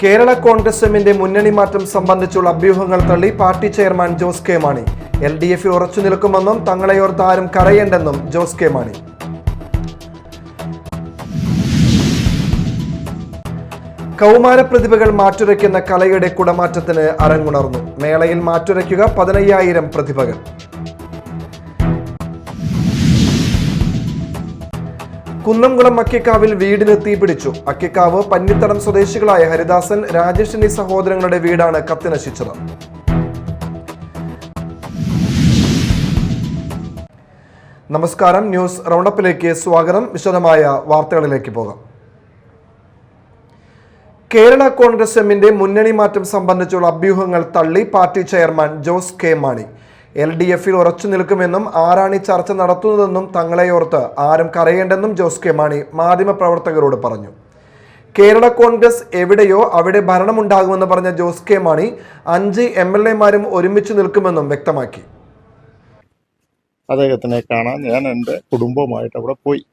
കേരള കോൺഗ്രസ് എമ്മിന്റെ മുന്നണി മാറ്റം സംബന്ധിച്ചുള്ള അഭ്യൂഹങ്ങൾ തള്ളി party chairman Jose K Mani. LDF-ൽ ഉറച്ചു നിൽക്കുമെന്നും തങ്ങളെയോർത്ത് ആരും കരയേണ്ടെന്നും ജോസ് കെ മാണി. കൗമാര പ്രതിഭകൾ മാറ്റുരയ്ക്കുന്ന കലയുടെ കുടമാറ്റത്തിന് അരങ്ങുണർന്നു. മേളയിൽ മാറ്റുരയ്ക്കുക 15,000 പ്രതിഭകൾ. കുന്നംകുളം അക്കിക്കാവിൽ വീടിന് തീപിടിച്ചു. അക്കിക്കാവ് പന്നിത്തടം സ്വദേശികളായ ഹരിദാസൻ, രാജേഷ് എന്നീ സഹോദരങ്ങളുടെ വീടാണ് കത്തിനശിച്ചത്. നമസ്കാരം, ന്യൂസ് റൗണ്ടപ്പിലേക്ക് സ്വാഗതം. വിശദമായ വാർത്തകളിലേക്ക് പോകാം. കേരള കോൺഗ്രസ് എമ്മിന്റെ മുന്നണി മാറ്റം സംബന്ധിച്ചുള്ള അഭ്യൂഹങ്ങൾ തള്ളി party chairman Jose K Mani. LDF-ൽ ഉറച്ചു നിൽക്കുമെന്നും ആരാണ് ചർച്ച നടത്തുന്നതെന്നും തങ്ങളെയോർത്ത് ആരും കരയേണ്ടെന്നും ജോസ് കെ മാണി മാധ്യമപ്രവർത്തകരോട് പറഞ്ഞു. കേരള കോൺഗ്രസ് എവിടെയോ അവിടെ ഭരണമുണ്ടാകുമെന്ന് പറഞ്ഞ ജോസ് കെ മാണി 5 MLA-മാരും ഒരുമിച്ച് നിൽക്കുമെന്നും വ്യക്തമാക്കി. അദ്ദേഹത്തിനെ കാണാൻ ഞാൻ എൻ്റെ കുടുംബവുമായിട്ട് അവിടെ പോയി.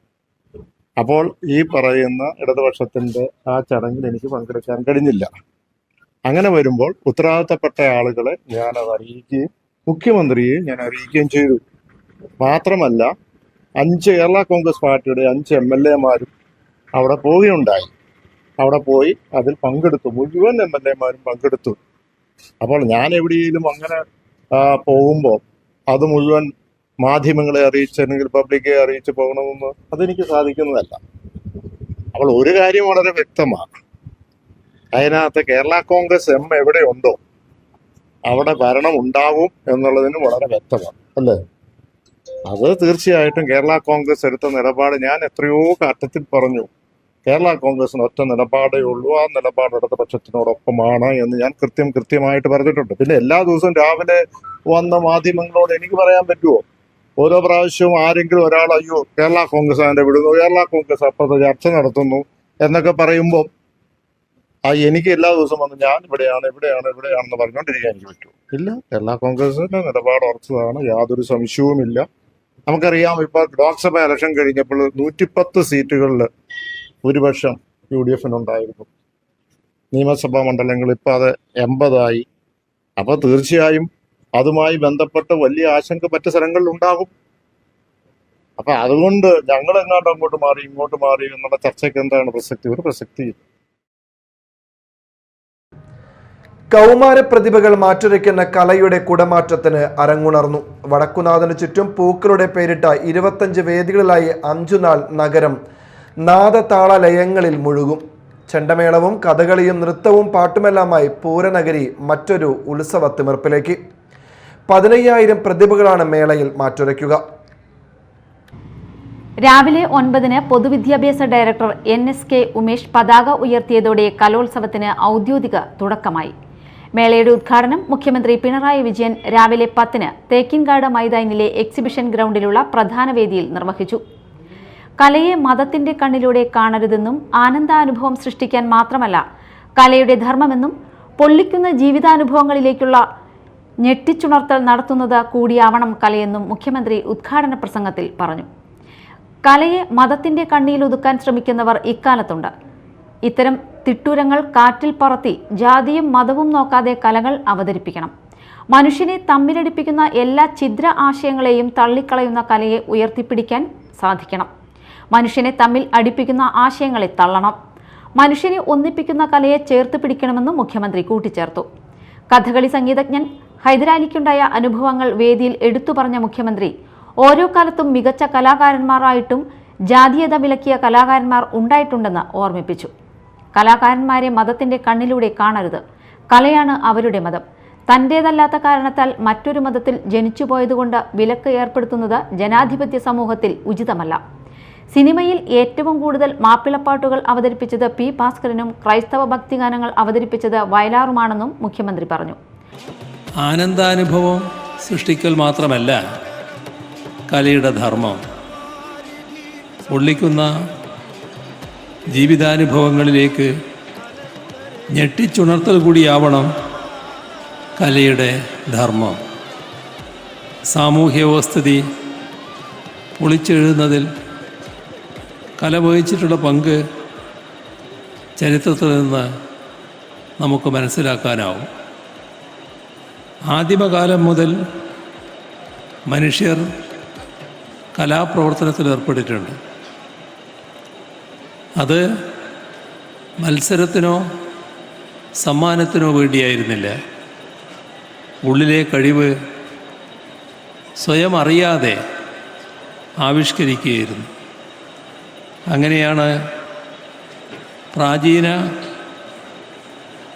അപ്പോൾ ഈ പറയുന്ന ഇടതുപക്ഷത്തിൻ്റെ ആ ചടങ്ങിൽ എനിക്ക് പങ്കെടുക്കാൻ കഴിഞ്ഞില്ല. അങ്ങനെ വരുമ്പോൾ ഉത്തരവാദിത്തപ്പെട്ട ആളുകളെ ഞാനത് അറിയിക്കുകയും മുഖ്യമന്ത്രിയെ ഞാൻ അറിയിക്കുകയും ചെയ്തു. മാത്രമല്ല 5 കേരള കോൺഗ്രസ് പാർട്ടിയുടെ 5 MLA-മാരും അവിടെ പോവുകയുണ്ടായി. അവിടെ പോയി അതിൽ പങ്കെടുത്തു. മുഴുവൻ MLA-മാരും പങ്കെടുത്തു. അപ്പോൾ ഞാൻ എവിടെയെങ്കിലും അങ്ങനെ പോകുമ്പോൾ അത് മുഴുവൻ മാധ്യമങ്ങളെ അറിയിച്ച് അല്ലെങ്കിൽ പബ്ലിക്കെ അറിയിച്ച് പോകണമെന്ന് അതെനിക്ക് സാധിക്കുന്നതല്ല. അപ്പോൾ ഒരു കാര്യം വളരെ വ്യക്തമാണ്. അതിനകത്ത് കേരള കോൺഗ്രസ് എം എവിടെയുണ്ടോ അവിടെ ഭരണം ഉണ്ടാവും എന്നുള്ളതിന് വളരെ വ്യക്തമാണ്, അല്ലേ? അത് തീർച്ചയായിട്ടും കേരള കോൺഗ്രസ് എടുത്ത നിലപാട് ഞാൻ എത്രയോ ഘട്ടത്തിൽ പറഞ്ഞു. കേരള കോൺഗ്രസിന് ഒറ്റ നിലപാടേ ഉള്ളൂ, ആ നിലപാട് ഇടതുപക്ഷത്തിനോടൊപ്പമാണ് എന്ന് ഞാൻ കൃത്യമായിട്ട് പറഞ്ഞിട്ടുണ്ട്. പിന്നെ എല്ലാ ദിവസവും രാവിലെ വന്ന മാധ്യമങ്ങളോട് എനിക്ക് പറയാൻ പറ്റുമോ? ഓരോ പ്രാവശ്യവും ആരെങ്കിലും ഒരാൾ അയ്യോ കേരള കോൺഗ്രസ് അതിൻ്റെ വിടുന്നു, കേരള കോൺഗ്രസ് അപ്പുറത്ത് ചർച്ച നടത്തുന്നു എന്നൊക്കെ പറയുമ്പോൾ എനിക്ക് എല്ലാ ദിവസവും വന്ന് ഞാൻ ഇവിടെയാണെന്ന് പറഞ്ഞുകൊണ്ടിരിക്കാൻ എനിക്ക് പറ്റുമോ? ഇല്ല. കേരള കോൺഗ്രസിന്റെ നിലപാട് ഉറച്ചതാണ്, യാതൊരു സംശയവുമില്ല. നമുക്കറിയാം, ഇപ്പൊ ലോക്സഭ ഇലക്ഷൻ കഴിഞ്ഞപ്പോൾ 110 സീറ്റുകളിൽ ഭൂരിപക്ഷം UDF-നുണ്ടായിരുന്നു. നിയമസഭാ മണ്ഡലങ്ങൾ ഇപ്പൊ അത് 80 അപ്പൊ തീർച്ചയായും അതുമായി ബന്ധപ്പെട്ട് വലിയ ആശങ്ക മറ്റു സ്ഥലങ്ങളിൽ ഉണ്ടാകും. അപ്പൊ അതുകൊണ്ട് ഞങ്ങൾ എങ്ങാണ്ട് അങ്ങോട്ട് മാറി ഇങ്ങോട്ട് മാറി എന്നുള്ള ചർച്ചയ്ക്ക് എന്താണ് പ്രസക്തി? ഒരു പ്രസക്തിയില്ല. കൗമാര പ്രതിഭകൾ മാറ്റുരയ്ക്കുന്ന കലയുടെ കുടമാറ്റത്തിന് അരങ്ങുണർന്നു. വടക്കുനാഥന് ചുറ്റും പൂക്കളുടെ പേരിട്ട 25 വേദികളിലായി 5 നാൾ നഗരം നാദതാളലയങ്ങളിൽ മുഴുകും. ചെണ്ടമേളവും കഥകളിയും നൃത്തവും പാട്ടുമെല്ലാമായി പൂരനഗരി മറ്റൊരു ഉത്സവ തിമിർപ്പിലേക്ക്. 15,000 പ്രതിഭകളാണ് മേളയിൽ മാറ്റുരയ്ക്കുക. രാവിലെ 9-ന് പൊതുവിദ്യാഭ്യാസ ഡയറക്ടർ NSK ഉമേഷ് പതാക ഉയർത്തിയതോടെ കലോത്സവത്തിന് ഔദ്യോഗിക തുടക്കമായി. മേളയുടെ ഉദ്ഘാടനം മുഖ്യമന്ത്രി പിണറായി വിജയൻ രാവിലെ 10-ന് തേക്കിൻകാട് മൈതാനിലെ എക്സിബിഷൻ ഗ്രൗണ്ടിലുള്ള പ്രധാന വേദിയിൽ നിർവഹിച്ചു. കലയെ മതത്തിന്റെ കണ്ണിലൂടെ കാണരുതെന്നും ആനന്ദാനുഭവം സൃഷ്ടിക്കാൻ മാത്രമല്ല കലയുടെ ധർമ്മമെന്നും പൊള്ളിക്കുന്ന ജീവിതാനുഭവങ്ങളിലേക്കുള്ള ഞെട്ടിച്ചുണർത്തൽ നടത്തുന്നത് കൂടിയാവണം കലയെന്നും മുഖ്യമന്ത്രി ഉദ്ഘാടന പ്രസംഗത്തിൽ പറഞ്ഞു. കലയെ മതത്തിന്റെ കണ്ണിയിൽ ഒതുക്കാൻ ശ്രമിക്കുന്നവർ ഇക്കാലത്തുണ്ട്. ഇത്തരം തിട്ടൂരങ്ങൾ കാറ്റിൽ പറത്തി ജാതിയും മതവും നോക്കാതെ കലകൾ അവതരിപ്പിക്കണം. മനുഷ്യനെ തമ്മിലടിപ്പിക്കുന്ന എല്ലാ ഛിദ്ര ആശയങ്ങളെയും തള്ളിക്കളയുന്ന കലയെ ഉയർത്തിപ്പിടിക്കാൻ സാധിക്കണം. മനുഷ്യനെ തമ്മിൽ അടിപ്പിക്കുന്ന ആശയങ്ങളെ തള്ളണം. മനുഷ്യനെ ഒന്നിപ്പിക്കുന്ന കലയെ ചേർത്ത് പിടിക്കണമെന്നും മുഖ്യമന്ത്രി കൂട്ടിച്ചേർത്തു. കഥകളി സംഗീതജ്ഞൻ ഹൈദരാലിക്കുണ്ടായ അനുഭവങ്ങൾ വേദിയിൽ എടുത്തു പറഞ്ഞ മുഖ്യമന്ത്രി ഓരോ കാലത്തും മികച്ച കലാകാരന്മാരായിട്ടും ജാതീയത വിലക്കിയ കലാകാരന്മാർ ഉണ്ടായിട്ടുണ്ടെന്ന് ഓർമ്മിപ്പിച്ചു. കലാകാരന്മാരെ മതത്തിന്റെ കണ്ണിലൂടെ കാണരുത്. കലയാണ് അവരുടെ മതം. തന്റേതല്ലാത്ത കാരണത്താൽ മറ്റൊരു മതത്തിൽ ജനിച്ചുപോയതുകൊണ്ട് വിലക്ക് ഏർപ്പെടുത്തുന്നത് ജനാധിപത്യ സമൂഹത്തിൽ ഉചിതമല്ല. സിനിമയിൽ ഏറ്റവും കൂടുതൽ മാപ്പിളപ്പാട്ടുകൾ അവതരിപ്പിച്ചത് P. ഭാസ്കരനും ക്രൈസ്തവ ഭക്തിഗാനങ്ങൾ അവതരിപ്പിച്ചത് വയലാറുമാണെന്നും മുഖ്യമന്ത്രി പറഞ്ഞു. ആനന്ദാനുഭവം സൃഷ്ടിക്കൽ മാത്രമല്ല കലയുടെ ധർമ്മം. പൊള്ളിക്കുന്ന ജീവിതാനുഭവങ്ങളിലേക്ക് ഞെട്ടിച്ചുണർത്തൽ കൂടിയാവണം കലയുടെ ധർമ്മം. സാമൂഹ്യ വ്യവസ്ഥിതി പൊളിച്ചെഴുതുന്നതിൽ കല വഹിച്ചിട്ടുള്ള പങ്ക് ചരിത്രത്തിൽ നിന്ന് നമുക്ക് മനസ്സിലാക്കാനാവും. ആദിമകാലം മുതൽ മനുഷ്യർ കലാപ്രവർത്തനത്തിൽ ഏർപ്പെട്ടിട്ടുണ്ട്. അത് മത്സരത്തിനോ സമ്മാനത്തിനോ വേണ്ടിയായിരുന്നില്ല. ഉള്ളിലെ കഴിവ് സ്വയം അറിയാതെ ആവിഷ്കരിക്കുകയായിരുന്നു. അങ്ങനെയാണ് പ്രാചീന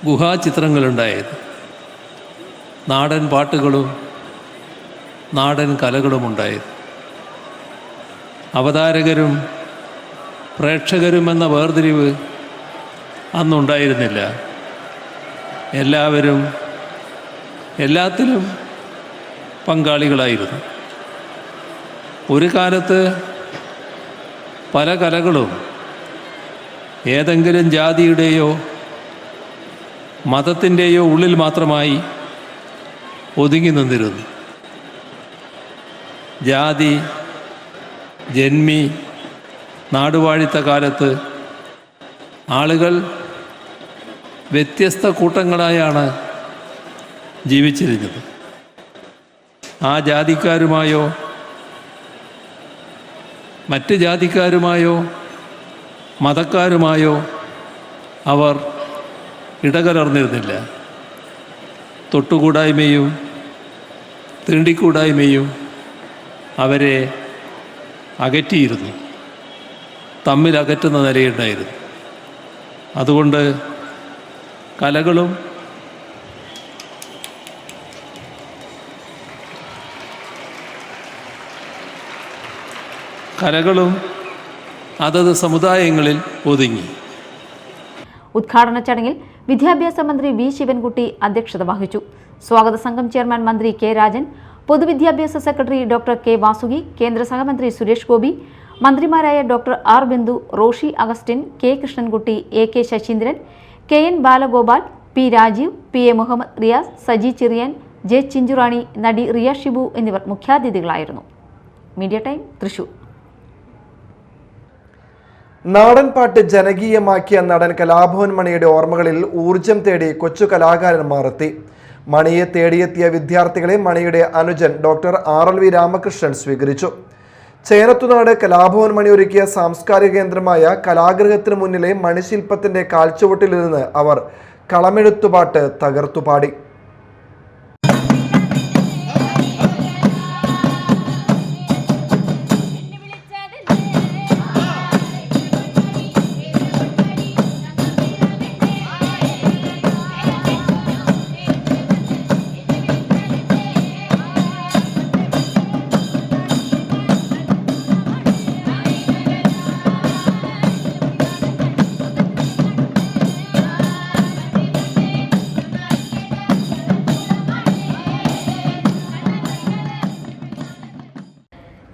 ഗുഹാചിത്രങ്ങളുണ്ടായത്. നാടൻ പാട്ടുകളും നാടൻ കലകളുമുണ്ടായത്. അവതാരകരും പ്രേക്ഷകരും എന്ന വേർതിരിവ് അന്നുണ്ടായിരുന്നില്ല. എല്ലാവരും എല്ലാത്തിലും പങ്കാളികളായിരുന്നു. ഒരു കാലത്ത് പല കലകളും ഏതെങ്കിലും ജാതിയുടെയോ മതത്തിൻ്റെയോ ഉള്ളിൽ മാത്രമായി ഒതുങ്ങി നിന്നിരുന്നു. ജാതി ജന്മി നാടുവാഴിത്ത കാലത്ത് ആളുകൾ വ്യത്യസ്ത കൂട്ടങ്ങളായാണ് ജീവിച്ചിരുന്നത്. ആ ജാതിക്കാരുമായോ മറ്റ് ജാതിക്കാരുമായോ മതക്കാരുമായോ അവർ ഇടകലർന്നിരുന്നില്ല. തൊട്ടുകൂടായ്മയും തീണ്ടിക്കൂടായ്മയും അവരെ അകറ്റിയിരുന്നു, തമ്മിൽ അകറ്റുന്ന നിലയുണ്ടായിരുന്നു. അതുകൊണ്ട് കലകളും അതത് സമുദായങ്ങളിൽ ഒതുങ്ങി. ഉദ്ഘാടന ചടങ്ങിൽ വിദ്യാഭ്യാസ മന്ത്രി വി ശിവൻകുട്ടി അധ്യക്ഷത വഹിച്ചു. സ്വാഗത സംഘം ചെയർമാൻ മന്ത്രി കെ രാജൻ, പൊതുവിദ്യാഭ്യാസ സെക്രട്ടറി ഡോക്ടർ കെ വാസുകി, കേന്ദ്ര സഹമന്ത്രി സുരേഷ് ഗോപി, മന്ത്രിമാരായ doctor R Bindu, Roshi Augustine, K Krishnankutty, A K Saseendran, K N Balagopal, P Rajeev, P A Muhammad Riyas, Saji Cherian, J Chinchurani, നടി റിയ ഷിബു എന്നിവർ മുഖ്യാതിഥികളായിരുന്നു. Media time, Thrissur. നാടൻ പാട്ട് ജനകീയമാക്കിയ നടൻ കലാഭവൻ മണിയുടെ ഓർമ്മകളിൽ ഊർജം തേടി കൊച്ചു കലാകാരന്മാർ എത്തി. മണിയെ തേടിയെത്തിയ വിദ്യാർത്ഥികളെ മണിയുടെ അനുജൻ ഡോക്ടർ RLV രാമകൃഷ്ണൻ സ്വീകരിച്ചു. ചേനത്തുനാട് കലാഭവൻ മണി ഒരുക്കിയ സാംസ്കാരിക കേന്ദ്രമായ കലാഗൃഹത്തിന് മുന്നിലെ മണിശില്പത്തിന്റെ കാൽച്ചുവട്ടിലിരുന്ന് അവർ കളമെഴുത്തുപാട്ട് തകർത്തുപാടി.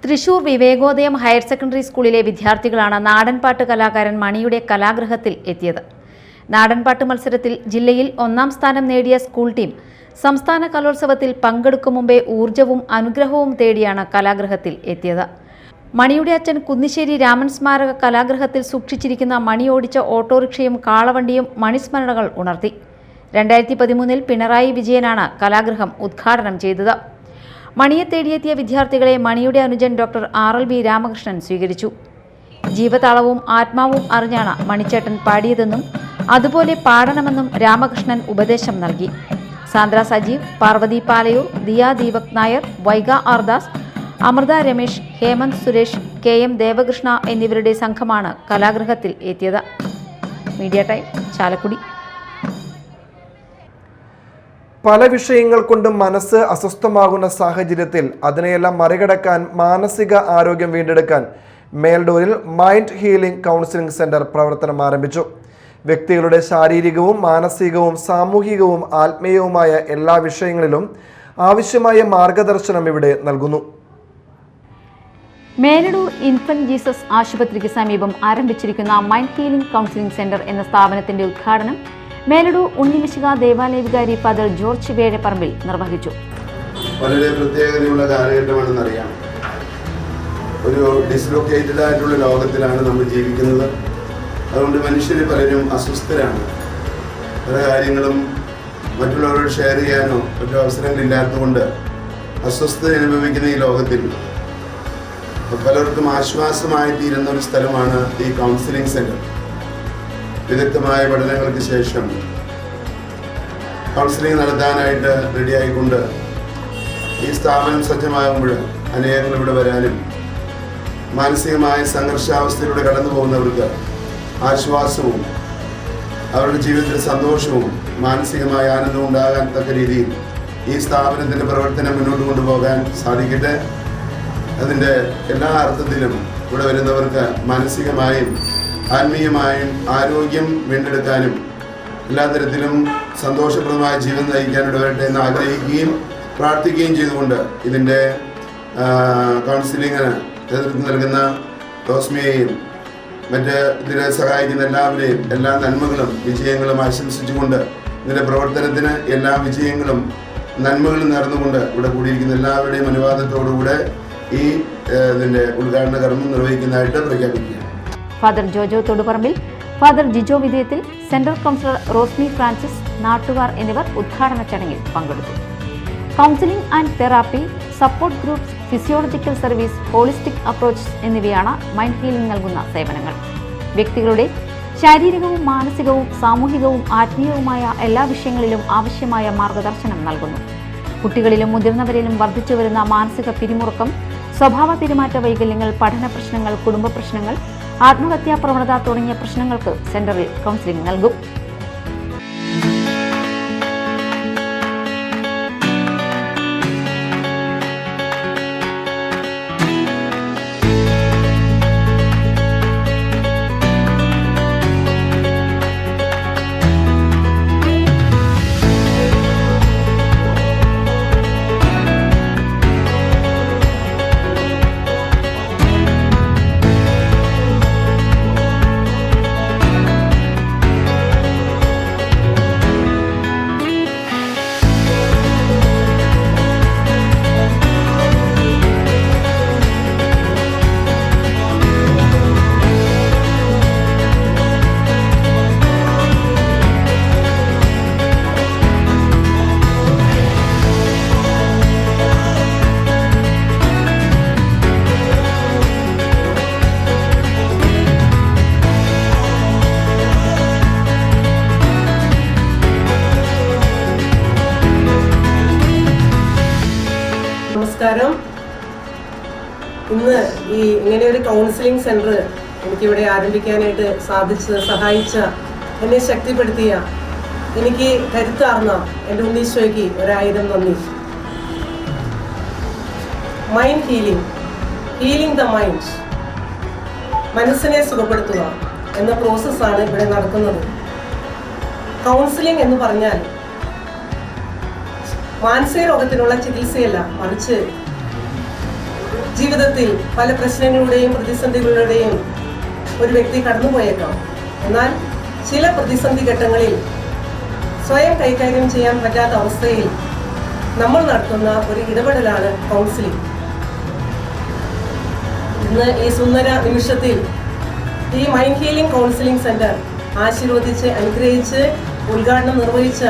തൃശൂർ വിവേകോദയം ഹയർ സെക്കൻഡറി സ്കൂളിലെ വിദ്യാർത്ഥികളാണ് നാടൻപാട്ട് കലാകാരൻ മണിയുടെ കലാഗൃഹത്തിൽ എത്തിയത്. നാടൻപാട്ട് മത്സരത്തിൽ ജില്ലയിൽ 1ാം സ്ഥാനം നേടിയ സ്കൂൾ ടീം സംസ്ഥാന കലോത്സവത്തിൽ പങ്കെടുക്കും മുമ്പേ ഊർജവും അനുഗ്രഹവും തേടിയാണ് കലാഗൃഹത്തിൽ എത്തിയത്. മണിയുടെ അച്ഛൻ കുന്നിശ്ശേരി രാമൻ സ്മാരക കലാഗൃഹത്തിൽ സൂക്ഷിച്ചിരിക്കുന്ന മണി ഓടിച്ച ഓട്ടോറിക്ഷയും കാളവണ്ടിയും മണിസ്മരണകൾ ഉണർത്തി. 2013 പിണറായി വിജയനാണ് കലാഗൃഹം ഉദ്ഘാടനം ചെയ്തത്. മണിയെ തേടിയെത്തിയ വിദ്യാർത്ഥികളെ മണിയുടെ അനുജൻ ഡോക്ടർ RLV രാമകൃഷ്ണൻ സ്വീകരിച്ചു. ജീവതാളവും ആത്മാവും അറിഞ്ഞാണ് മണിച്ചേട്ടൻ പാടിയതെന്നും അതുപോലെ പാടണമെന്നും രാമകൃഷ്ണൻ ഉപദേശം നൽകി. സാന്ദ്ര സജീവ്, പാർവതി പാലയൂർ, ദിയ ദീപക് നായർ, വൈഗ ആർദാസ്, അമൃത രമേശ്, ഹേമന്ത് സുരേഷ്, KM ദേവകൃഷ്ണ എന്നിവരുടെ സംഘമാണ് കലാഗൃഹത്തിൽ എത്തിയത്. Media time, Chalakudy. പല വിഷയങ്ങൾ കൊണ്ടും മനസ്സ് അസ്വസ്ഥമാകുന്ന സാഹചര്യത്തിൽ അതിനെയെല്ലാം മറികടക്കാൻ മാനസിക ആരോഗ്യം വീണ്ടെടുക്കാൻ മേൽഡൂരിൽ മൈൻഡ് ഹീലിംഗ് കൗൺസിലിംഗ് സെന്റർ പ്രവർത്തനം ആരംഭിച്ചു. വ്യക്തികളുടെ ശാരീരികവും മാനസികവും സാമൂഹികവും ആത്മീയവുമായ എല്ലാ വിഷയങ്ങളിലും ആവശ്യമായ മാർഗദർശനം ഇവിടെ നൽകുന്നു. മേലടൂർ ഇൻഫന്റ് ജീസസ് ആശുപത്രിക്ക് സമീപം ആരംഭിച്ചിരിക്കുന്ന മൈൻഡ് ഹീലിംഗ് കൗൺസിലിംഗ് സെന്റർ എന്ന സ്ഥാപനത്തിന്റെ ഉദ്ഘാടനം മേലടൂർ ഉണ്ണിമിശിക ദേവാലയ വികാരി ഫാദർ ജോർജ് വേഴപ്പറമ്പിൽ നിർവഹിച്ചു. വളരെ പ്രത്യേകതയുള്ള കാലഘട്ടമാണെന്നറിയാം. ഒരു ഡിസ്ലൊക്കേറ്റഡ് ആയിട്ടുള്ള ലോകത്തിലാണ് നമ്മൾ ജീവിക്കുന്നത്. അതുകൊണ്ട് മനുഷ്യർ പലരും അസ്വസ്ഥരാണ്. പല കാര്യങ്ങളും മറ്റുള്ളവരോട് ഷെയർ ചെയ്യാനോ മറ്റു അവസരങ്ങളില്ലാത്തതുകൊണ്ട് അസ്വസ്ഥത അനുഭവിക്കുന്ന ഈ ലോകത്തിൽ പലർക്കും ആശ്വാസമായി തീരുന്ന ഒരു സ്ഥലമാണ് ഈ കൗൺസിലിംഗ് സെൻറ്റർ. വിദഗ്ധമായ പഠനങ്ങൾക്ക് ശേഷം കൗൺസിലിംഗ് നടത്താനായിട്ട് റെഡിയായിക്കൊണ്ട് ഈ സ്ഥാപനം സജ്ജമാകുമ്പോൾ അനേകങ്ങൾ ഇവിടെ വരാനും മാനസികമായ സംഘർഷാവസ്ഥയിലൂടെ കടന്നു പോകുന്നവർക്ക് ആശ്വാസവും അവരുടെ ജീവിതത്തിൽ സന്തോഷവും മാനസികമായ ആനന്ദവും ഉണ്ടാകാൻ തക്ക രീതിയിൽ ഈ സ്ഥാപനത്തിൻ്റെ പ്രവർത്തനം മുന്നോട്ട് കൊണ്ടുപോകാൻ സാധിക്കട്ടെ. അതിൻ്റെ എല്ലാ അർത്ഥത്തിലും ഇവിടെ വരുന്നവർക്ക് മാനസികമായും ആത്മീയമായും ആരോഗ്യം വീണ്ടെടുക്കാനും എല്ലാ തരത്തിലും സന്തോഷപ്രദമായ ജീവിതം നയിക്കാനും ഇടവരട്ടെ എന്ന് ആഗ്രഹിക്കുകയും പ്രാർത്ഥിക്കുകയും ചെയ്തുകൊണ്ട് ഇതിൻ്റെ കൗൺസിലിങ്ങിന് നേതൃത്വം നൽകുന്ന റോസ്മിയെയും മറ്റ് ഇതിനെ സഹായിക്കുന്ന എല്ലാവരെയും എല്ലാ നന്മകളും വിജയങ്ങളും ആശംസിച്ചുകൊണ്ട് ഇതിൻ്റെ പ്രവർത്തനത്തിന് എല്ലാ വിജയങ്ങളും നന്മകളും നേർന്നുകൊണ്ട് ഇവിടെ കൂടിയിരിക്കുന്ന എല്ലാവരുടെയും അനുവാദത്തോടുകൂടെ ഈ ഇതിൻ്റെ ഉദ്ഘാടന കർമ്മം നിർവഹിക്കുന്നതായിട്ട് പ്രഖ്യാപിക്കുകയാണ്. ഫാദർ ജോജോ തൊടുപറമ്പിൽ, ഫാദർ ജിജോ വിജയത്തിൽ, സെൻട്രൽ കൗൺസിലർ റോസ്മി ഫ്രാൻസിസ്, നാട്ടുകാർ എന്നിവർ ഉദ്ഘാടന ചടങ്ങിൽ പങ്കെടുത്തു. Counselling and therapy, support groups, physiological service, holistic approach എന്നിവയാണ് മൈൻഡ് ഹീലിംഗ് നൽകുന്ന സേവനങ്ങൾ. വ്യക്തികളുടെ ശാരീരികവും മാനസികവും സാമൂഹികവും ആത്മീയവുമായ എല്ലാ വിഷയങ്ങളിലും ആവശ്യമായ മാർഗദർശനം നൽകുന്നു. കുട്ടികളിലും മുതിർന്നവരിലും വർദ്ധിച്ചുവരുന്ന മാനസിക പിരിമുറുക്കം, സ്വഭാവ പെരുമാറ്റ വൈകല്യങ്ങൾ, പഠന പ്രശ്നങ്ങൾ, കുടുംബ പ്രശ്നങ്ങൾ, ആത്മഹത്യാ പ്രവണത തുടങ്ങിയ പ്രശ്നങ്ങൾക്ക് സെന്ററിൽ കൗൺസിലിംഗ് നൽകും. നമസ്കാരം. ഇന്ന് ഈ ഇങ്ങനെ ഒരു കൗൺസിലിംഗ് സെന്റർ എനിക്കിവിടെ ആരംഭിക്കാനായിട്ട് സഹായിച്ച, എന്നെ ശക്തിപ്പെടുത്തിയ, എനിക്ക് കരുത്താർന്ന എൻ്റെ ഉണ്ണീശോയ്ക്ക് 1000 നന്ദി. മൈൻഡ് ഹീലിംഗ് ദ മൈൻഡ്, മനസ്സിനെ സുഖപ്പെടുത്തുക എന്ന പ്രോസസ്സാണ് ഇവിടെ നടക്കുന്നത്. കൗൺസിലിംഗ് എന്ന് പറഞ്ഞാൽ മാനസിക രോഗത്തിനുള്ള ചികിത്സയല്ല, മറിച്ച് ജീവിതത്തിൽ പല പ്രശ്നങ്ങളുടെയും പ്രതിസന്ധികളുടെയും ഒരു വ്യക്തി കടന്നുപോയേക്കാം. എന്നാൽ ചില പ്രതിസന്ധി ഘട്ടങ്ങളിൽ സ്വയം കൈകാര്യം ചെയ്യാൻ പറ്റാത്ത അവസ്ഥയിൽ നമ്മൾ നടത്തുന്ന ഒരു ഇടപെടലാണ് കൗൺസിലിംഗ്. ഇന്ന് ഈ സുന്ദര നിമിഷത്തിൽ ഈ മൈൻഡ് ഹീലിംഗ് കൗൺസിലിംഗ് സെന്റർ ആശീർവദിച്ച് അനുഗ്രഹിച്ച് ഉദ്ഘാടനം നിർവഹിച്ച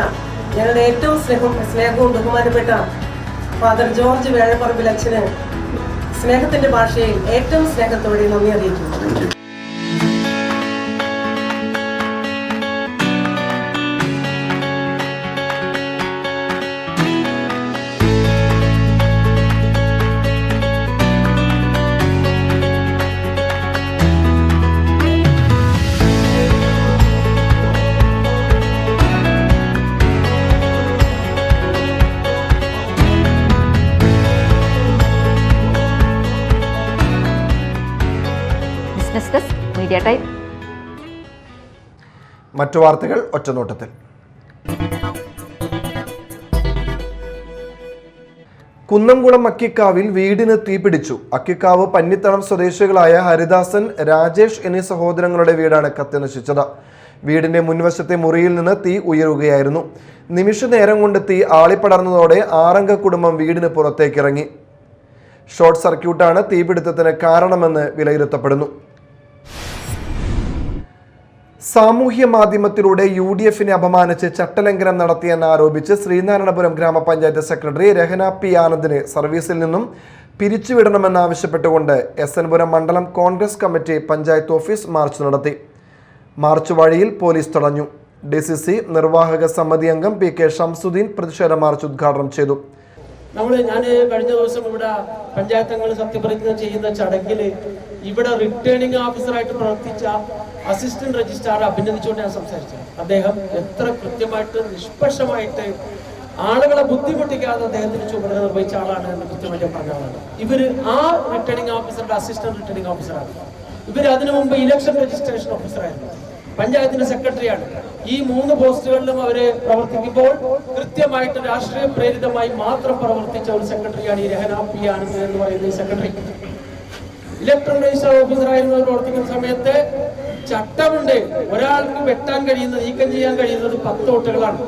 ഞങ്ങളുടെ ഏറ്റവും സ്നേഹവും ബഹുമാനപ്പെട്ട ഫാദർ ജോർജ് വേഴപ്പറമ്പിൽ അച്ഛന് സ്നേഹത്തിന്റെ ഭാഷയിൽ ഏറ്റവും സ്നേഹത്തോടെ നന്ദി അറിയിക്കുന്നു. Media time. മറ്റു വാർത്തകൾ ഒറ്റനോട്ടത്തിൽ. കുന്നംകുളം അക്കിക്കാവിൽ വീടിന് തീപിടിച്ചു. അക്കിക്കാവ് പന്നിത്തളം സ്വദേശികളായ ഹരിദാസൻ, രാജേഷ് എന്നീ സഹോദരങ്ങളുടെ വീടാണ് കത്തിനശിച്ചത്. വീടിന്റെ മുൻവശത്തെ മുറിയിൽ നിന്ന് തീ ഉയരുകയായിരുന്നു. നിമിഷ നേരം കൊണ്ട് തീ ആളിപ്പടർന്നതോടെ 6 അംഗ കുടുംബം വീടിന് പുറത്തേക്കിറങ്ങി. ഷോർട്ട് സർക്യൂട്ടാണ് തീപിടുത്തത്തിന് കാരണമെന്ന് വിലയിരുത്തപ്പെടുന്നു. സാമൂഹ്യ മാധ്യമത്തിലൂടെ UDFനെ അപമാനിച്ച് ചട്ടലംഘനം നടത്തിയെന്ന് ആരോപിച്ച് ശ്രീനാരായണപുരം ഗ്രാമപഞ്ചായത്ത് സെക്രട്ടറി രഹന പി ആനന്ദിനെ സർവീസിൽ നിന്നും പിരിച്ചുവിടണമെന്നാവശ്യപ്പെട്ടുകൊണ്ട് SN പുരം മണ്ഡലം Congress committee panchayat office March നടത്തി. മാർച്ച് വഴിയിൽ പോലീസ് തടഞ്ഞു. DCC നിർവാഹക സമിതി അംഗം PK ഷംസുദ്ദീൻ പ്രതിഷേധ മാർച്ച് ഉദ്ഘാടനം ചെയ്തു. ഞാൻ കഴിഞ്ഞ ദിവസം ഇവിടെ പഞ്ചായത്ത് അംഗങ്ങൾ സത്യപ്രതിജ്ഞ ചെയ്യുന്ന ചടങ്ങിൽ ഇവിടെ റിട്ടേണിംഗ് ഓഫീസറായിട്ട് പ്രവർത്തിച്ച അസിസ്റ്റന്റ് രജിസ്ട്രാറെ അഭിനന്ദിച്ചുകൊണ്ട് ഞാൻ സംസാരിച്ചു. അദ്ദേഹം എത്ര കൃത്യമായിട്ട് നിഷ്പക്ഷമായിട്ട് ആളുകളെ ബുദ്ധിമുട്ടിക്കാതെ അദ്ദേഹത്തിന് ചുമതല നിർവഹിച്ച ആളാണ് എന്ന് കൃത്യമായിട്ട് പറഞ്ഞ ആളാണ്. ഇവര് ആ റിട്ടേണിംഗ് ഓഫീസറുടെ അസിസ്റ്റന്റ് റിട്ടേണിംഗ് ഓഫീസറാണ്. ഇവർ അതിനു മുമ്പ് ഇലക്ഷൻ രജിസ്ട്രേഷൻ ഓഫീസറായിരുന്നു, പഞ്ചായത്തിന്റെ സെക്രട്ടറിയാണ്. ഈ 3 പോസ്റ്റുകളിലും അവര് പ്രവർത്തിക്കുമ്പോൾ കൃത്യമായിട്ട് രാഷ്ട്രീയ പ്രേരിതമായി മാത്രം പ്രവർത്തിച്ച ഒരു സെക്രട്ടറിയാണ് ഈ രഹന പി ആനന്ദ് എന്ന് പറയുന്ന ഈ സെക്രട്ടറി. ഇലക്ട്രൽ രജിസ്റ്റർ ഓഫീസറായിരുന്നവർ പ്രവർത്തിക്കുന്ന സമയത്ത് ചട്ടമുണ്ട്, ഒരാൾക്ക് വെട്ടാൻ കഴിയുന്നത്, നീക്കം ചെയ്യാൻ കഴിയുന്നത് 10 വോട്ടുകളാണ്.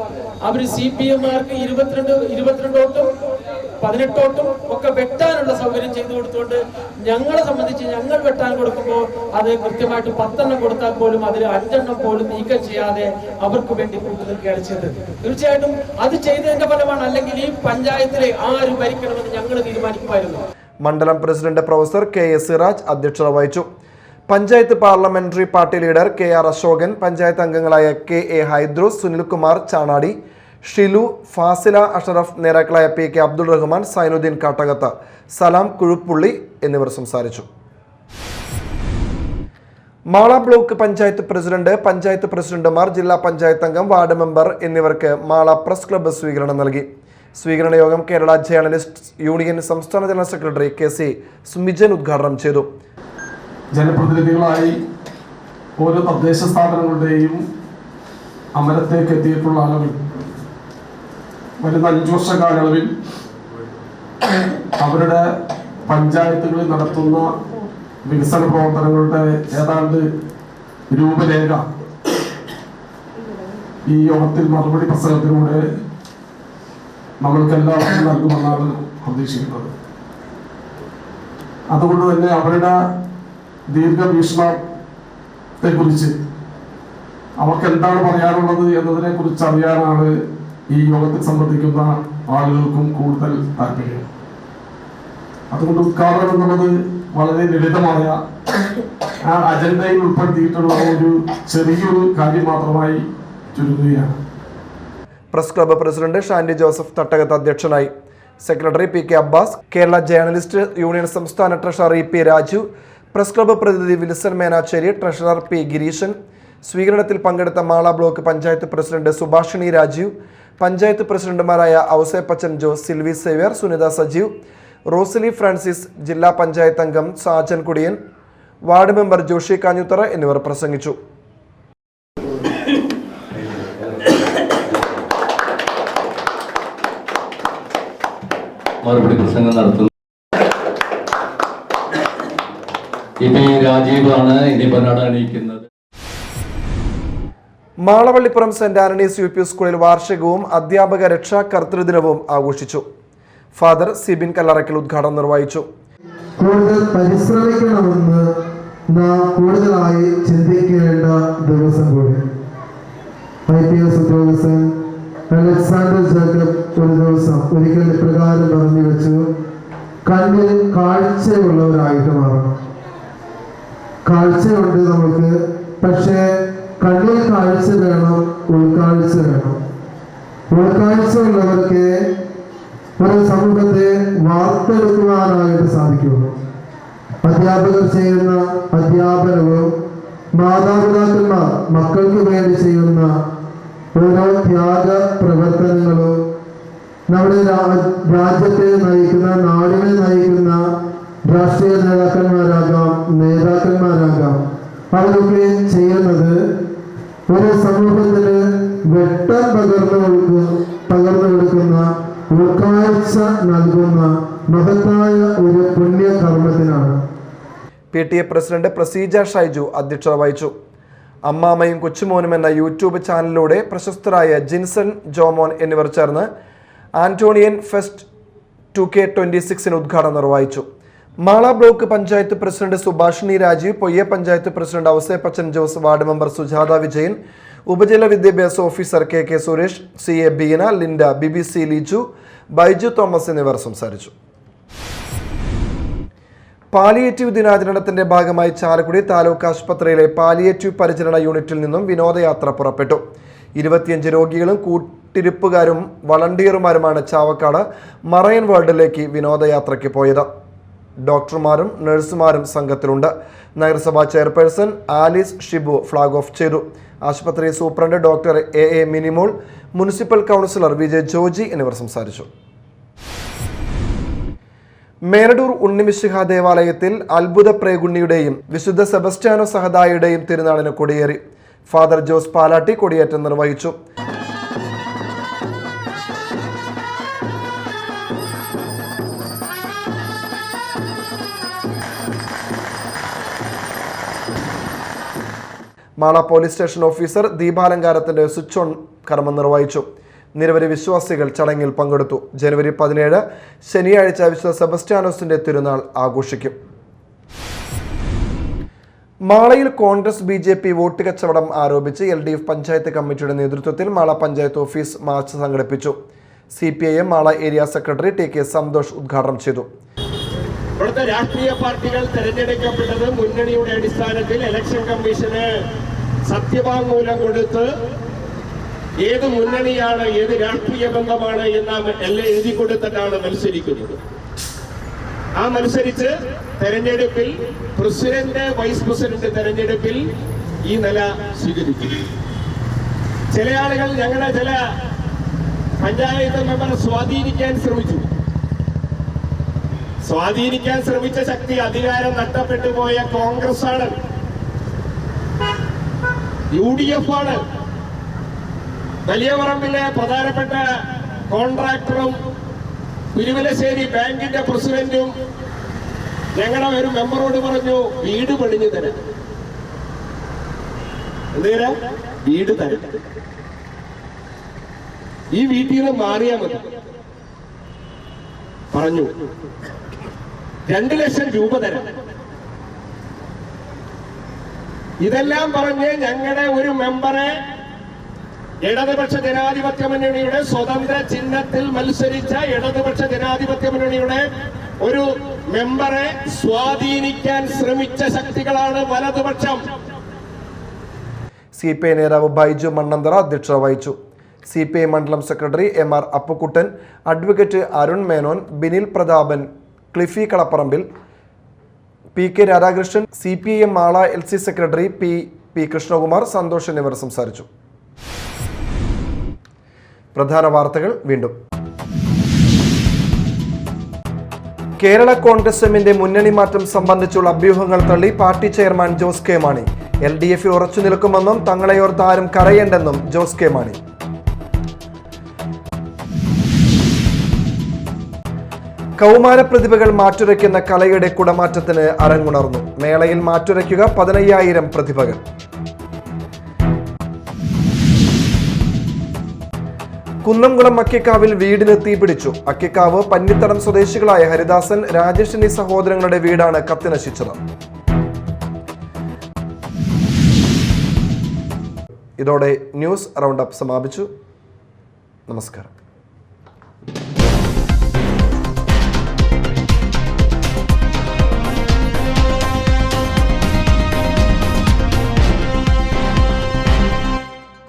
അവര് CPMമാർക്ക് 22 വോട്ടും 18 വോട്ടും ഒക്കെ വെട്ടാനുള്ള സൗകര്യം ചെയ്തു കൊടുത്തുകൊണ്ട് ഞങ്ങളെ സംബന്ധിച്ച് ഞങ്ങൾ വെട്ടാൻ കൊടുക്കുമ്പോൾ അത് കൃത്യമായിട്ട് 10 എണ്ണം കൊടുത്താൽ പോലും അതിൽ 5 എണ്ണം പോലും നീക്കം ചെയ്യാതെ അവർക്ക് വേണ്ടി കൂട്ടുനിൽക്കുകയാണ് ചെയ്തത്. തീർച്ചയായിട്ടും അത് ചെയ്തതിന്റെ ഫലമാണ്. അല്ലെങ്കിൽ ഈ പഞ്ചായത്തിലെ ആര് ഭരിക്കണമെന്ന് ഞങ്ങൾ തീരുമാനിക്കുമായിരുന്നു. മണ്ഡലം പ്രസിഡന്റ് പ്രൊഫസർ KS സിറാജ് അധ്യക്ഷത വഹിച്ചു. Panchayat parliamentary party leader KR Ashokan, panchayat അംഗങ്ങളായ KA ഹൈദ്രോസ്, സുനിൽകുമാർ ചാണാടി, ഷിലു, ഫാസില അഷറഫ്, നേതാക്കളായ PK അബ്ദുൾ റഹ്മാൻ, സൈനുദ്ദീൻ കാട്ടകത്ത്, സലാം കുഴുപ്പുള്ളി എന്നിവർ സംസാരിച്ചു. മാള ബ്ലോക്ക് പഞ്ചായത്ത് പ്രസിഡന്റ്, പഞ്ചായത്ത് പ്രസിഡന്റുമാർ, ജില്ലാ പഞ്ചായത്ത് അംഗം, വാർഡ് മെമ്പർ എന്നിവർക്ക് മാള പ്രസ് ക്ലബ്ബ് സ്വീകരണം നൽകി. സ്വീകരണ യോഗം കേരള ജേർണലിസ്റ്റ് യൂണിയൻ സംസ്ഥാന ജനറൽ സെക്രട്ടറി KC സുമിജൻ ഉദ്ഘാടനം ചെയ്തു. ജനപ്രതിനിധികളായി ഓരോ തദ്ദേശ സ്ഥാപനങ്ങളുടെയും അമരത്തേക്ക് എത്തിയിട്ടുള്ള ആളുകൾ വരുന്ന 5 വർഷ കാലയളവിൽ അവരുടെ പഞ്ചായത്തുകളിൽ നടത്തുന്ന വികസന പ്രവർത്തനങ്ങളുടെ ഏതാണ്ട് രൂപരേഖ ഈ യോഗത്തിൽ മറുപടി പ്രസംഗത്തിലൂടെ നമ്മൾക്കെല്ലാവർക്കും നൽകുമെന്നാണ് പ്രതീക്ഷിക്കുന്നത്. അതുകൊണ്ട് തന്നെ അവരുടെ ദീർഘവീക്ഷണത്തെ കുറിച്ച് അവർക്ക് എന്താണ് പറയാനുള്ളത് എന്നതിനെ കുറിച്ച് അറിയാനാണ് ഈ യോഗത്തിൽ സംബന്ധിക്കുന്ന ആളുകൾക്കും കൂടുതൽ താല്പര്യം. അതുകൊണ്ട് ഉദ്ഘാടനം എന്നുള്ളത് വളരെ ലളിതമായ ആ അജണ്ടയിൽ ഉൾപ്പെടുത്തിയിട്ടുള്ള ഒരു ചെറിയൊരു കാര്യം മാത്രമായി ചുരുങ്ങുകയാണ്. Press club president Shandy Joseph തട്ടകത്ത് അധ്യക്ഷനായി. Secretary PK Abbas, Kerala journalist union സംസ്ഥാന treasurer EP Raju, press club പ്രതിനിധി വിൽസൺ മേനാച്ചേരി, ട്രഷറർ P ഗിരീശൻ. സ്വീകരണത്തിൽ പങ്കെടുത്ത മാള ബ്ലോക്ക് പഞ്ചായത്ത് പ്രസിഡന്റ് സുഭാഷിണി രാജീവ്, പഞ്ചായത്ത് പ്രസിഡന്റുമാരായ ഔസേപ്പച്ചൻ ജോസ്, സിൽവി സേവ്യർ, സുനിത സജീവ്, റോസിലി ഫ്രാൻസിസ്, ജില്ലാ പഞ്ചായത്ത് അംഗം സാജൻ കുടിയൻ, വാർഡ് മെമ്പർ ജോഷി കാഞ്ഞുത്തറ എന്നിവർ പ്രസംഗിച്ചു. മറുപടി പ്രസംഗം നടത്തുന്നു രാജീവാണ് ഇനി പൊന്നാട അണിയിക്കുന്നത്. മാളവള്ളിപ്പുറം സെന്റ് ആന്റണീസ് UP സ്കൂളിൽ വാർഷികവും അധ്യാപക രക്ഷാകർതൃദിനവും ആഘോഷിച്ചു. ഫാദർ സിബിൻ കല്ലറയ്ക്കൽ ഉദ്ഘാടനം നിർവഹിച്ചു. കൂടുതൽ പരിശ്രമിക്കണമെന്ന് നാം കൂടുതലായി ചിന്തിക്കേണ്ട ദിവസം കൂടി. IPS ഉദ്യോഗസ്ഥൻ അലക്സാണ്ടർ ജേക്കബ് ഒരു ദിവസം ഒരിക്കൽ ഇപ്രകാരം പറഞ്ഞു വെച്ചു: കണ്ണിൽ കാഴ്ചയുള്ളവരായിട്ട് മാറണം. കാഴ്ചയുണ്ട് നമുക്ക്, പക്ഷേ കണ്ണിൽ കാഴ്ച വേണം, ഉൾക്കാഴ്ച വേണം. ഉൾക്കാഴ്ച ഉള്ളവർക്ക് ഒരു സമൂഹത്തെ വാർത്തെടുക്കുവാനായിട്ട് സാധിക്കുള്ളൂ. അധ്യാപകർ ചെയ്യുന്ന അധ്യാപനവും മാതാപിതാക്കന്മാർ മക്കൾക്ക് വേണ്ടി ചെയ്യുന്ന ഓരോ ത്യാഗ പ്രവർത്തനങ്ങളും നമ്മുടെ രാജ്യത്തെ നയിക്കുന്ന, നാടിനെ നയിക്കുന്ന രാഷ്ട്രീയ നേതാക്കന്മാരാകാം അവരൊക്കെ ചെയ്യുന്നത് ഒരു സമൂഹത്തിന് വെട്ടം പകർന്നു കൊടുക്കുന്ന, ഉൾക്കാഴ്ച നൽകുന്ന മഹത്തായ ഒരു പുണ്യകർമ്മത്തിനാണ്. PTA പ്രസിഡന്റ് പ്രസീജ ഷൈജു അധ്യക്ഷത വഹിച്ചു. അമ്മാമയും കൊച്ചുമോനും എന്ന യൂട്യൂബ് ചാനലിലൂടെ പ്രശസ്തരായ ജിൻസൺ ജോമോൻ എന്നിവർ ചേർന്ന് ആന്റോണിയൻ ഫെസ്റ്റ് 2K26 ഉദ്ഘാടനം നിർവഹിച്ചു. Mala block panchayat president Subhashini Rajeev, Poyya panchayat president Ouseppachan Jose, ward member Sujatha Vijayan, ഉപജില്ല വിദ്യാഭ്യാസ officer K Suresh, CA Beena, Linda, BBC Liju, Baiju Thomas എന്നിവർ സംസാരിച്ചു. പാലിയേറ്റീവ് ദിനാചരണത്തിന്റെ ഭാഗമായി ചാലക്കുടി താലൂക്ക് ആശുപത്രിയിലെ പാലിയേറ്റീവ് പരിചരണ യൂണിറ്റിൽ നിന്നും വിനോദയാത്ര പുറപ്പെട്ടു. 25 രോഗികളും കൂട്ടിരിപ്പുകാരും വളണ്ടിയർമാരുമാണ് ചാവക്കാട് മറൈൻ വേൾഡിലേക്ക് വിനോദയാത്രയ്ക്ക് പോയത്. ഡോക്ടർമാരും നഴ്സുമാരും സംഘത്തിലുണ്ട്. നഗരസഭാ chairperson Alice Shibu flag off ചെയ്തു. ആശുപത്രി superintendent doctor AA Minimol, municipal councillor Vijay Joji എന്നിവർ സംസാരിച്ചു. മേരടൂർ ഉണ്ണിമിശിഹ ദേവാലയത്തിൽ അത്ഭുത പ്രേഗുണ്ണിയുടെയും വിശുദ്ധ സെബസ്റ്റ്യാനോ സഹദായുടെയും തിരുനാളിന് കൊടിയേറി. ഫാദർ ജോസ് പാലാട്ടി കൊടിയേറ്റം നിർവഹിച്ചു. മാള പോലീസ് സ്റ്റേഷൻ ഓഫീസർ ദീപാലങ്കാരത്തിന്റെ സ്വിച്ച് ഓൺ കർമ്മം നിർവഹിച്ചു. നിരവധി വിശ്വാസികൾ ചടങ്ങിൽ പങ്കെടുത്തു. ജനുവരി 17 ശനിയാഴ്ച വിശുദ്ധ സെബസ്റ്റ്യാനോസിന്റെ തിരുനാൾ ആഘോഷിക്കും. മാളയിൽ കോൺഗ്രസ് BJP വോട്ട് കച്ചവടം ആരോപിച്ച് LDF പഞ്ചായത്ത് കമ്മിറ്റിയുടെ നേതൃത്വത്തിൽ മാള പഞ്ചായത്ത് ഓഫീസ് മാർച്ച് സംഘടിപ്പിച്ചു. CPIM Mala area secretary TK Santhosh ഉദ്ഘാടനം ചെയ്തു. ഇവിടുത്തെ രാഷ്ട്രീയ പാർട്ടികൾ തെരഞ്ഞെടുക്കപ്പെട്ടത് മുന്നണിയുടെ അടിസ്ഥാനത്തിൽ ഇലക്ഷൻ കമ്മീഷന് സത്യവാങ്മൂലം കൊടുത്ത് ഏത് മുന്നണിയാണ്, ഏത് രാഷ്ട്രീയ ബന്ധമാണ് എന്ന് എല്ലാം എഴുതി കൊടുത്തിട്ടാണ് മത്സരിക്കുന്നത്. ആ മത്സരിച്ച് തെരഞ്ഞെടുപ്പിൽ പ്രസിഡന്റ്, വൈസ് പ്രസിഡന്റ് തെരഞ്ഞെടുപ്പിൽ ഈ നില സ്വീകരിക്കും. ചില ആളുകൾ ഞങ്ങളുടെ ചില പഞ്ചായത്ത് മെമ്പർ സ്വാധീനിക്കാൻ ശ്രമിച്ച ശക്തി അധികാരം നഷ്ടപ്പെട്ടു പോയ കോൺഗ്രസ് ആണ്, UDF ആണ്. വലിയ പറമ്പിലെ പ്രധാനപ്പെട്ട കോൺട്രാക്ടറും തിരുവല്ലശ്ശേരി ബാങ്കിന്റെ പ്രസിഡന്റും ഞങ്ങളുടെ ഒരു മെമ്പറോട് പറഞ്ഞു, വീട് പണിഞ്ഞു തരാം. എന്തേരാ? വീട് തരാം. ഈ വീട്ടിൽ നിന്ന് മാറിയാൽ മതി പറഞ്ഞു. 2 ലക്ഷം രൂപ തരാം. ഇതെല്ലാം പറഞ്ഞ് ഞങ്ങളുടെ ഒരു മെമ്പറെ, ഇടതുപക്ഷ ജനാധിപത്യ മുന്നണിയുടെ സ്വതന്ത്ര ചിഹ്നത്തിൽ മത്സരിച്ച ഇടതുപക്ഷ ജനാധിപത്യ മുന്നണിയുടെ ഒരു മെമ്പറെ സ്വാധീനിക്കാൻ ശ്രമിച്ച ശക്തികളാണ് വലതുപക്ഷം. CPI നേതാവ് ബൈജു മണ്ണന്തറ അധ്യക്ഷത വഹിച്ചു. CPI മണ്ഡലം secretary MR Appukuttan, advocate Arun Menon, Binil Prathapan, Clifi Kalaparambil, PK Radhakrishnan, CPIM Mala LC secretary P Krishnakumar, Santhosh എന്നിവർ സംസാരിച്ചു. പ്രധാന വാർത്തകൾ വീണ്ടും. കേരള കോൺഗ്രസ് എമ്മിന്റെ മുന്നണി മാറ്റം സംബന്ധിച്ചുള്ള അഭ്യൂഹങ്ങൾ തള്ളി party chairman Jose K Mani. LDFൽ ഉറച്ചു നിൽക്കുമെന്നും തങ്ങളെയോർത്ത് ആരും കരയേണ്ടെന്നും ജോസ് കെ മാണി. കൗമാര പ്രതിഭകൾ മാറ്റുരയ്ക്കുന്ന കലയുടെ കുടമാറ്റത്തിന് അരങ്ങുണർന്നു. മേളയിൽ മാറ്റുരയ്ക്കുക 15,000 പ്രതിഭകൾ. കുന്നംകുളം അക്കിക്കാവിൽ വീടിന് തീപിടിച്ചു. അക്കിക്കാവ് പന്നിത്തടം സ്വദേശികളായ ഹരിദാസൻ, രാജേഷ് എന്നീ സഹോദരങ്ങളുടെ വീടാണ് കത്തിനശിച്ചത്. ഇതോടെ ന്യൂസ് റൗണ്ട് അപ്പ് സമാപിച്ചു. നമസ്കാരം.